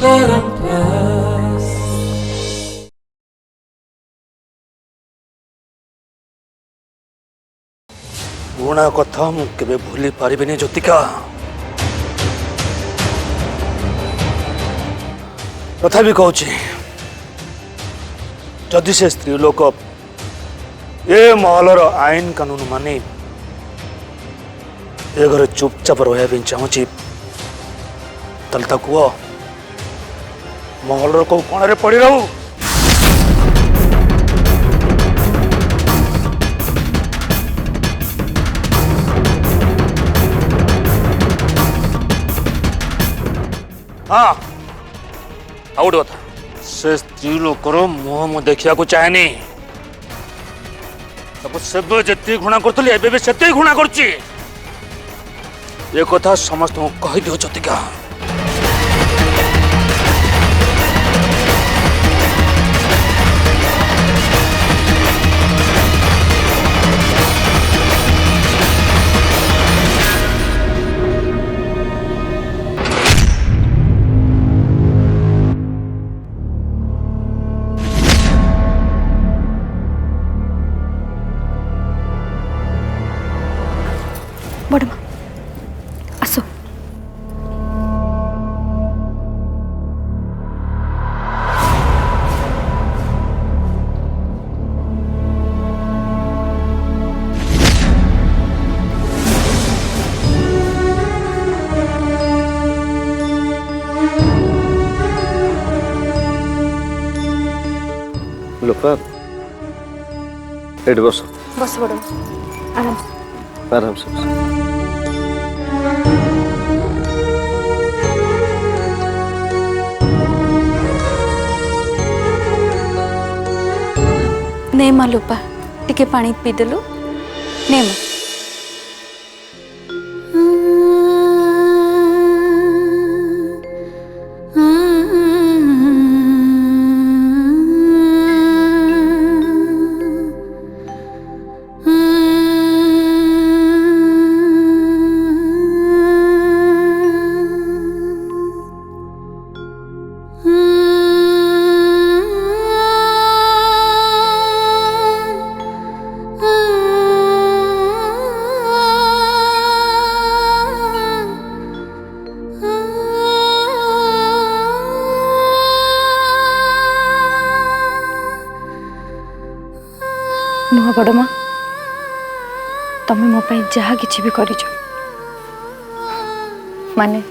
पुणा कथा मुझे भूली पारिनी ज्योतिका तथापि कहूँ जदि से स्त्री लोक ये महलर आईन कानून मानी ए घर चुपचाप रहा चाहूँगी ताल कह महलर को कण पड़ी रहू। हाँ आउ गोटे कथा से स्त्री लोकर मुह मु देखा चाहेनी सब जिते घृणा करी एवं से घृणा करुच्ची ये कथा समस्त कह दियो ज्योतिका। बड़ माँ आसो लोपा बस बस बड़ माँ आराम से आराम से नहीं माँ लोपा टिके पानी पीदेलु नहीं माँ नुह बड़ माँ तमें मो जहा कि भी कर माने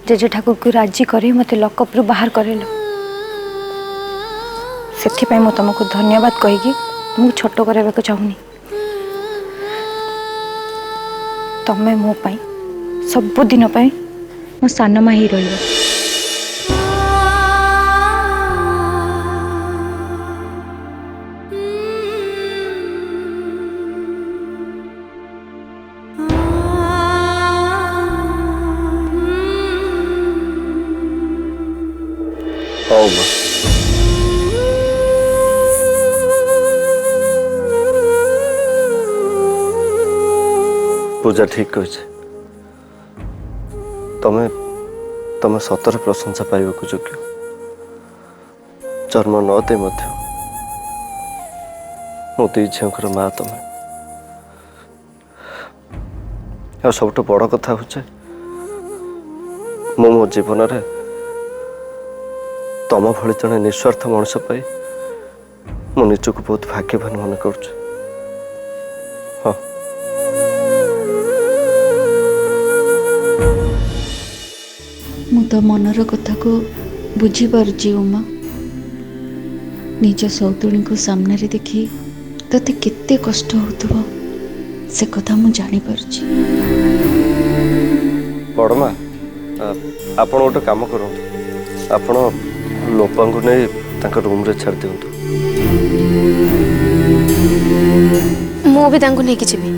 जेजे ठाकुर को राजी कर मत लकअप रु बाहर करेल से मु तुमको धन्यवाद कहीकि तुमको छोट करने को चाहूनी तमें मो सबुदिन मो सान माँ ही रही। पूजा ठीक कही तमें तमें सतर प्रशंसा पाइबा योग्य जन्म नदे मो दी झीर माँ तमें आ सब बड़ कथा हो मो जीवन रे तम भली जड़े निस्वार्थ मनुष्य पाई मो निजक बहुत भाग्यवान मन कर। हाँ मु तो मनर कथा को बुझी पारुची उमा निज सौतुणी को सामने रे देखी तते केते कष्ट होतबो से कथा मु जानी पारुची। बड़मा आपण गोटे काम करूँ आपण लोपा को नहीं तांका रूम रे छाड़ दियंतु मु भी तांको नहीं कि जीवी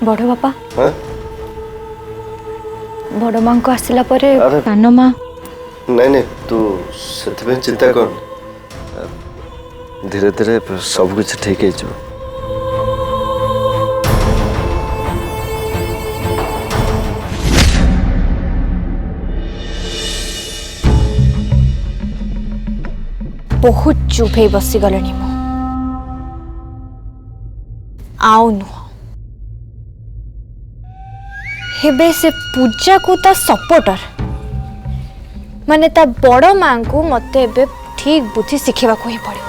बड़ बापा हाँ? बड़ माँ को आसला परे अरे सान माँ नहीं नहीं तू से चिंता कर धीरे धीरे सब कुछ ठीक है। बहुत चुप है बसी गले मु आउ नुह हेबे से पूजा को ता सपोर्टर माने ता बड़ माँ को मते एबे ठीक बुद्धि शिखेबा को ही पड़े।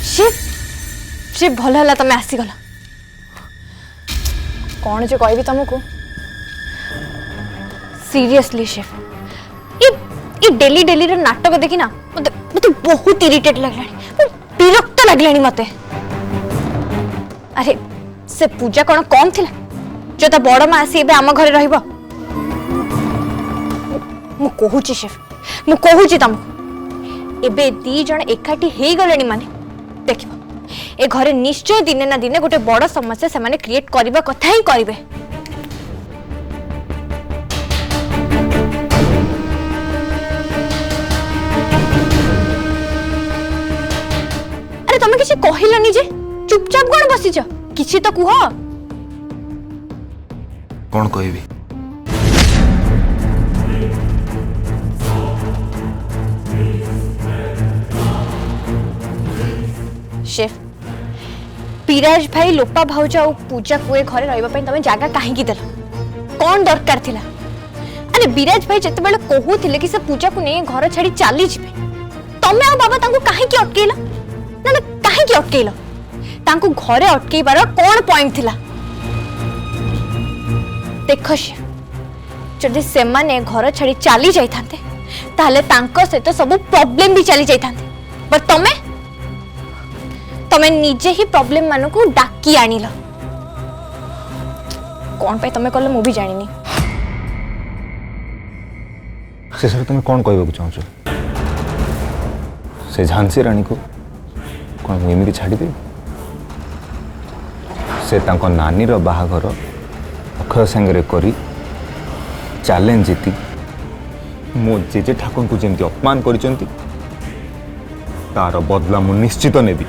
शिव शिव भल है तुम आसीगल कौन जो कह तुमको सीरियसली शिव ये डेली डेली रो नाटक देखी ना मते मते बहुत इरिटेट लगलानी विरक्त लगलानी मते। अरे से पूजा कौन कम थिला जो ता बड़ माँ आसी एबे आम घरे रहिबो मु कहूची शिव मु कहूची तुमको एबे दी जण एकाठी हेई गलेनी माने देखिबो ए घरे निश्चय दिने ना दिने गोटे बड़ समस्या से माने क्रिएट करबा कथा ही करिवे। अरे तमे किछि कहिलनी जे चुपचाप कोन बसिछ किछि तो कुह कौन कहबी शेफ विराज भाई लोपा भाउज और पूजा को घरे रहिबा पई तमे जागा काहे की देला कौन दरकार थिला। अरे विराज भाई जते बेले कहूथिले कि से पूजा को नै घर छाड़ी चली जिबे तमे आ बाबा तांको काहे की अटकेला ना ना काहे की अटकेला तांको घरे अटकेबार कौन पॉइंट थिला। देखो शेफ जदि से माने घर छाड़ी चली जाई थांते ताले तांको सहित सब प्रॉब्लम भी चली जाई थांते बट तमे तमे निजे ही प्रॉब्लम मानो को डाकी आनिल कौन पे तमे कले मु भी जानिनी से सब तुम कौन कहबा चाहछ से झांसी रानी को कौन मु एमिति छाड़ी दे से तांको नानी रो बाहाघर अक्षय संगे करी चैलेंज जीती मो जेजे ठाकुर को जेमती अपमान करिसंती तार बदला मु निश्चित नेबी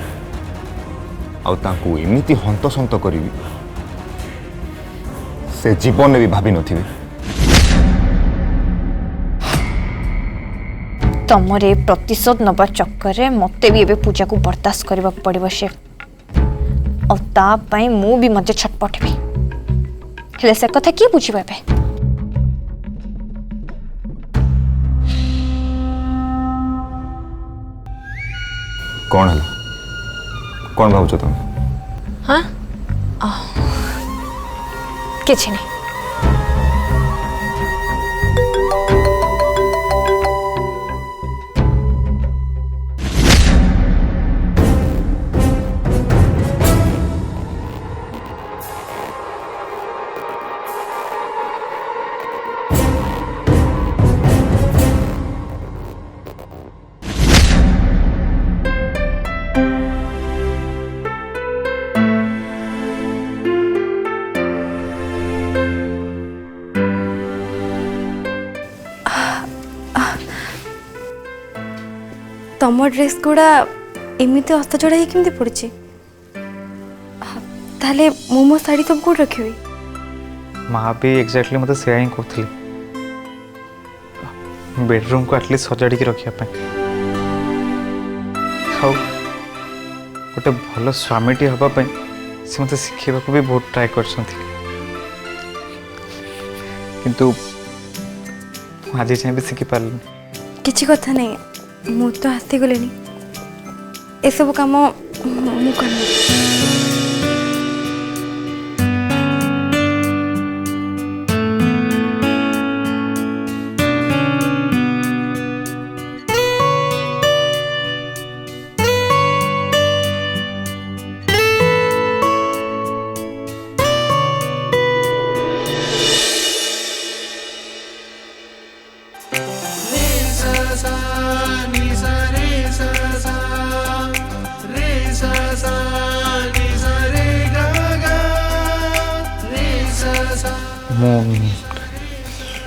आउ तांको एमिति हंतसंत करी से जीवन में भी भाभी नथिबे। तमर ए प्रतिशोध नबा चक्कर रे मते भी एबे पूजा को बर्दाश्त करबा पड़िबो शेफ और ता पई मु भी मते छटपटबी हेले से कथा की बुझिबा बे कौन है कौन भावुच तुम हाँ किछि नहीं तम ड्रेस गुड़ा एमती हस्तचड़ा ही केमती पड़ी ताले मु मो शाड़ी सब कौट रखी माँ भी एक्जाक्टली मतलब से ही कहती बेडरूम को एटलिस्ट सजाड़ी रखापी गोटे भल स्वामीटी हाँपाई से मत शिखेबा भी बहुत ट्राए कर आज जाए भी शिखि पार किसी कथा नहीं मु तो आसी गले ए सब काम मु करनी ମୁଁ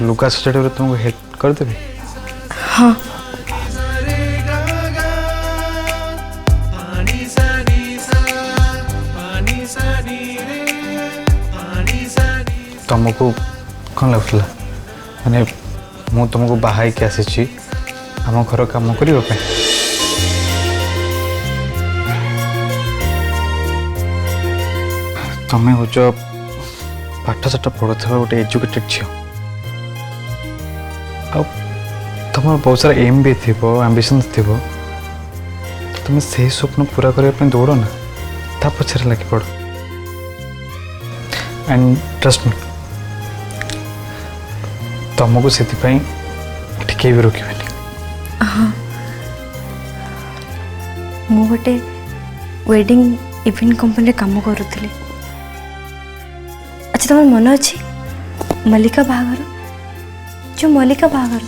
ଲୁଗା ସଜାଡ଼ିବାରେ ତୁମକୁ ହେଲ୍ପ କରିଦେବି। हाँ तुमको कौन लगुला माने मु तुमको बाहाई के आसी आम घर काम करने तुम्हें हूँ पाठ साठ पढ़ुवा गोटे एजुकेटेड झील तुम बहुत सारा एम भी थी आंबिशंस थी तुम से स्वप्न पूरा करने दौड़ ना ता पछारे लगे पड़ एंड ट्रस्ट मी तुमको से टिके भी रोकबे। हाँ मु गोटे वेडिंग इवेंट कंपनी काम करुली। अच्छा तुम मन अच्छी मल्लिका बाहागर जो मल्लिका बाहागर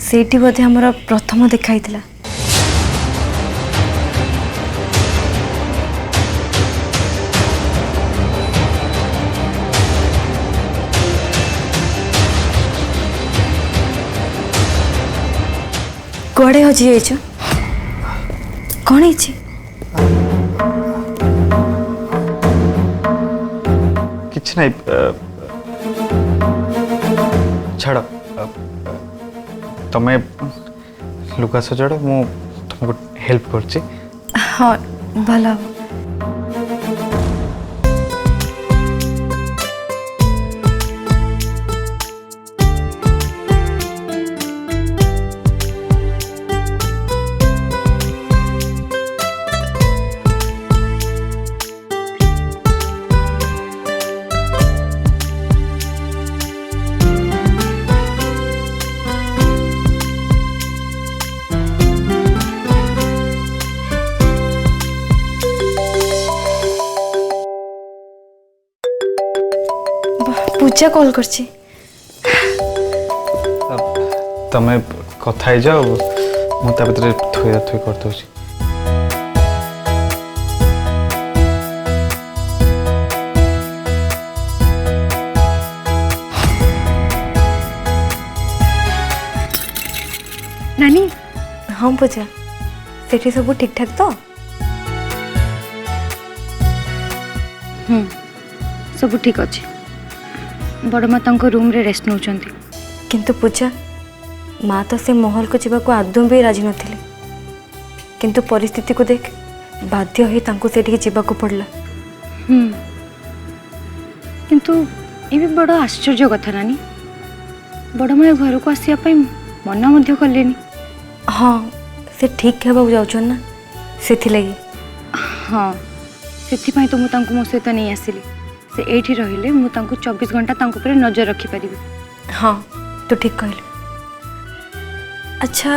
सेठी बोधे हमर प्रथम देखाई थिला। कुआड़े हजि जाइछ कौन है किछ नहीं छाड़ तमें लुगा सजाड़ मु तुमको हेल्प करछि। हाँ भला हो। पूजा कॉल करछि तमें कथा ही जाओ मु ता भीतर थोड़ा थोड़ी कर दउछि। नानी हाँ पूजा सेठी सब ठीक ठाक तो सब ठीक अच्छे बड़ माँ रूम रे रेस्ट नौचंती किंतु पूजा माँ तो से महल को जावाक आदौ भी राजी नथिले किंतु परिस्थिति को देख बाध्य होई तांको सेठी जावाक पड़ला। किंतु ये भी बड़ आश्चर्य कथा नानी बड़ माँ घर को आसिया पई मना मध्य कलेनी। हाँ से ठीक हेबाक जाउछन ना सेथि लगी। हाँ से तो मुझे मो सहित नहीं आसिली से एठी रहिले मु तांको 24 घंटा तांको पर नजर रखी पारिबी। हाँ तू ठीक कहलु। अच्छा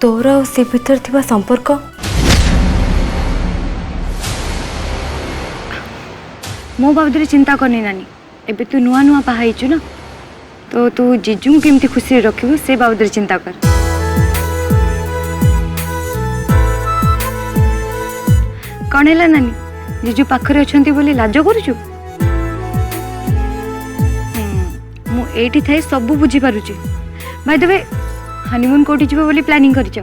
तोर और से भीतर थिबा संपर्क मो बाबदरे चिंता करनी नानी एबे तू नुआ नुआ बाहाइचु ना तो तू जीजू केमती खुशी रखिबु से बाबदरे चिंता कर। कौन है नानी जीजू पाखरे अछंती बोली लाज करूछु मु एठी थाई सब बुझी पारुची। बाय द वे हनीमून कोठी जीव बोली प्लानिंग करिछ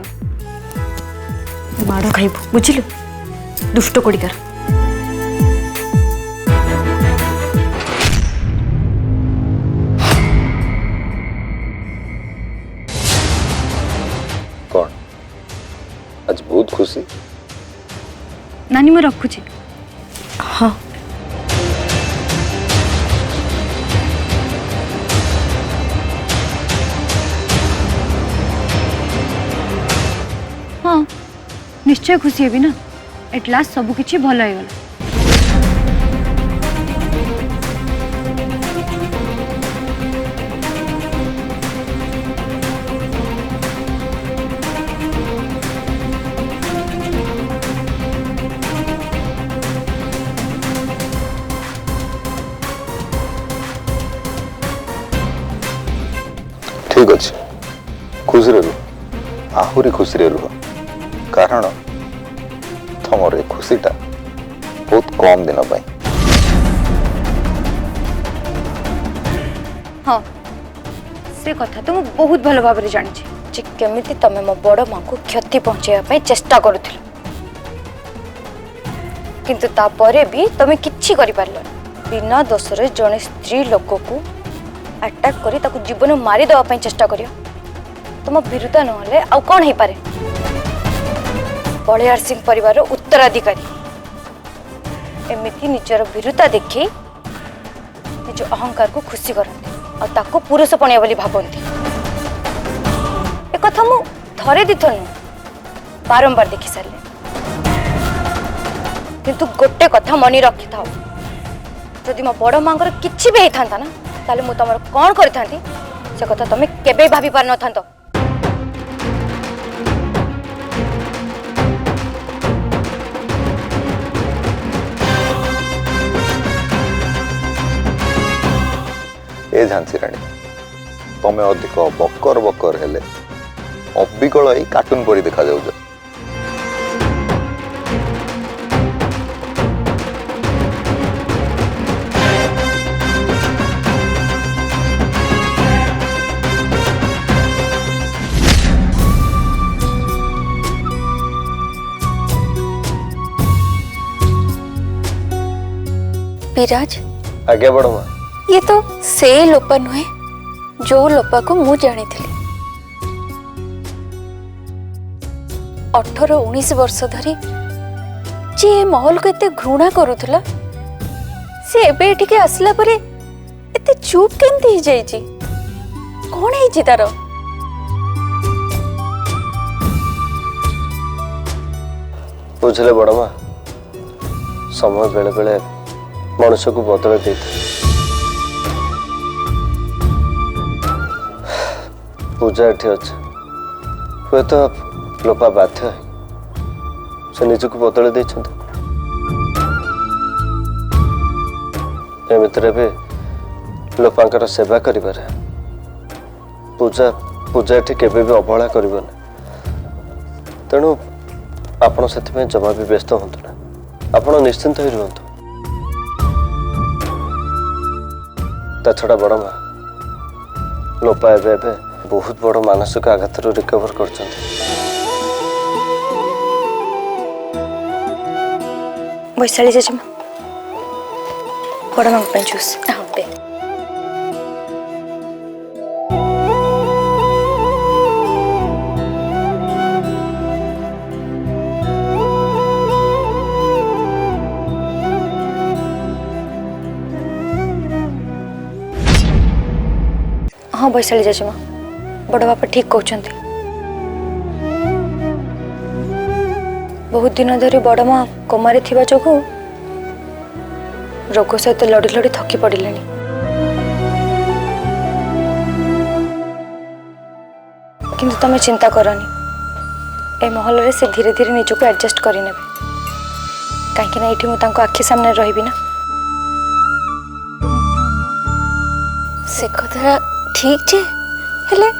माड़ खाइबु बुझिलु दुष्ट कोडिकार। कौन आज बहुत खुशी नानी मैं रखुची। हाँ हाँ निश्चय खुशी हेबी ना एट लास्ट सब किछि भल हो गला। ठीक अच्छे खुशी रुह आहरी खुशी रुह कारण तुमर ए खुशीटा बहुत कम दिन पाई हाँ से कथा तो मुझे बहुत भल भाव जानी जे केमिति तमे मो बड़ मां को क्षति पहुंचाइबा चेष्टा करुथिल किंतु तापरे भी तमे किछि करि पारलो बिना दोषरे जने स्त्री लोक को अटैक करी ताकू जीवन मारी देवा पई चेष्टा करियो तुम विरुद्ध नहले आउ कौन हे पारे बलियार सिंह परिवार उत्तराधिकारी एमिति निजर विरुद्ध देखी निज अहंकार को खुशी करते और ताको पुरुष पणिया बोली भाबंती एक कथा मु थरे दिथर नु बारंबार देखि सारे किंतु गोटे कथा मनी रखि थाओ जदि मो बड़ मांगर किछि भी हेथांता ना ताले मु तमर कोन करिथांती से कथा तमे केबे भाबी पार न थांतो ए झांसी राणी तमें अधिक बकर बकर हेले अबिकल ही कार्टून परी देखा जाउछ। विराज आज्ञा बड़ मां ये तो से लोपा नुहे जो लोपा को मु जानी थी 18-19 वर्ष धरी जे महल को एते घृणा करुथला से एबे एठिके आसला परे एते चुप केमती हो जाई छी कोन हे छी तारो बुझले बड़ मां समय बेले बेले मनुष्य को बदल देता पूजा एठी अच्छे हुए तो लोपा बाध्य से निजक बदल एमितरे भी लोपांकर सेवा करिबारे पूजा पूजा एठी केबे भी अवहेला करिबोनी तेणु आपण से जमा भी व्यस्त हूँ ना आपण निश्चिंत ही रुहतु ता छड़ा बड़ मां लोपा एबे बहुत बड़ मानसिक आघात रिकवर कर वैशाली जेजेमा बड़ मांग पे जूस हाँ दे हाँ वैशाली जेजेमा बड़ बापा ठीक कहते बहुत दिन धरी बड़ माँ कोमारे थिबा जोगु रोग सहित लड़ी लड़ी थकी पड़िले किंतु तमे चिंता करनी ए महल रे से धीरे धीरे निजको एडजस्ट करिने कहीं एठी मु तांको आखि सामने रहिबी ना से कथा ठीक जे हेले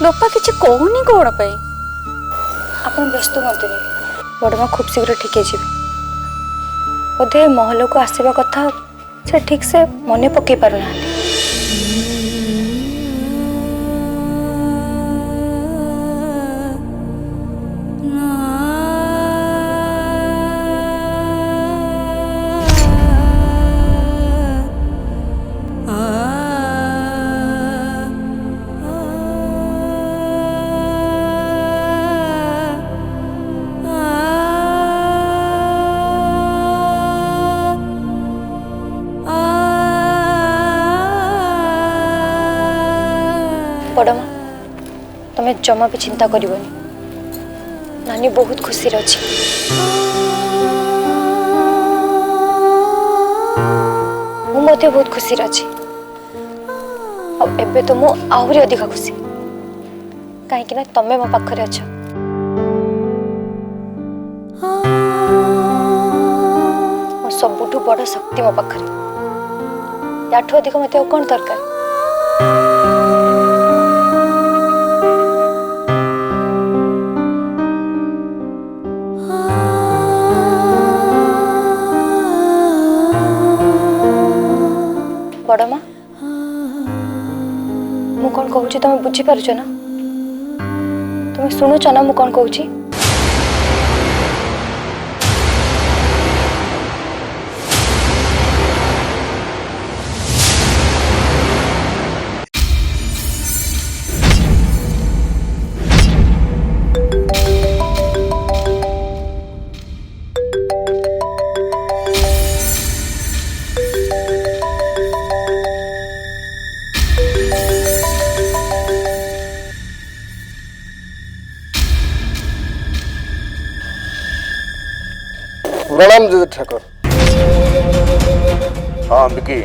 लोपा किछि कहूनी कोण पई आपण व्यस्त हुंतुनी बड़ माँ खूब शीघ्र ठीक है बोधे महल को आसवा कथा से ठीक से मन पकई पारना बड़ माँ तुम्हें जमा भी चिंता करनी नानी बहुत खुशी अच्छी मुझे बहुत खुशी अच्छी एबे तो मु आहरी अधिक खुशी कहीं तमें मो पाखरे अच्छा सबुठु बड़ शक्ति मो पाखरे याठू अधिक मत कौन दरकार बड़ माँ मु कौन कहूँ तुम बुझीपार ना तुम शुणुच ना मु कौन कहूँ प्रणाम जी ठाकुर। हाँ बिकी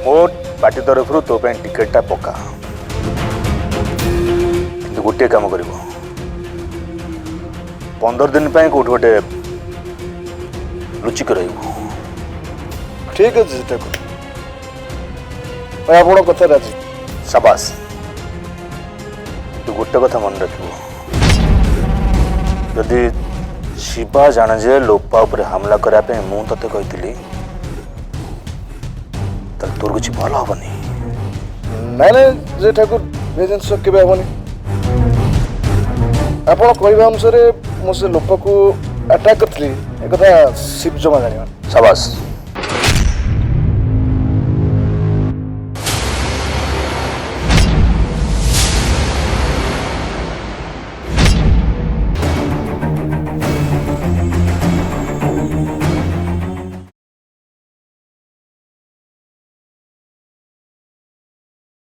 मो पार्टी तरफ तो टिकेटा पका कि गोटे कम कर 15 दिन कौट गोटे लुचिक रही। ठीक अच्छे ठाकुर मैं आप कथा राजी। शाबाश तू गोटे कथा मन रखिबो जदि शिवा जाने जे लोपा उपरे हमला करने मु ते कही तोर कुछ भल हेनी। ना ना जे ठाकुर ये जिन के हेनी आप कहवा अनुसार मुझे लोप को अटैक करी एक शिव जमा जान। शाबाश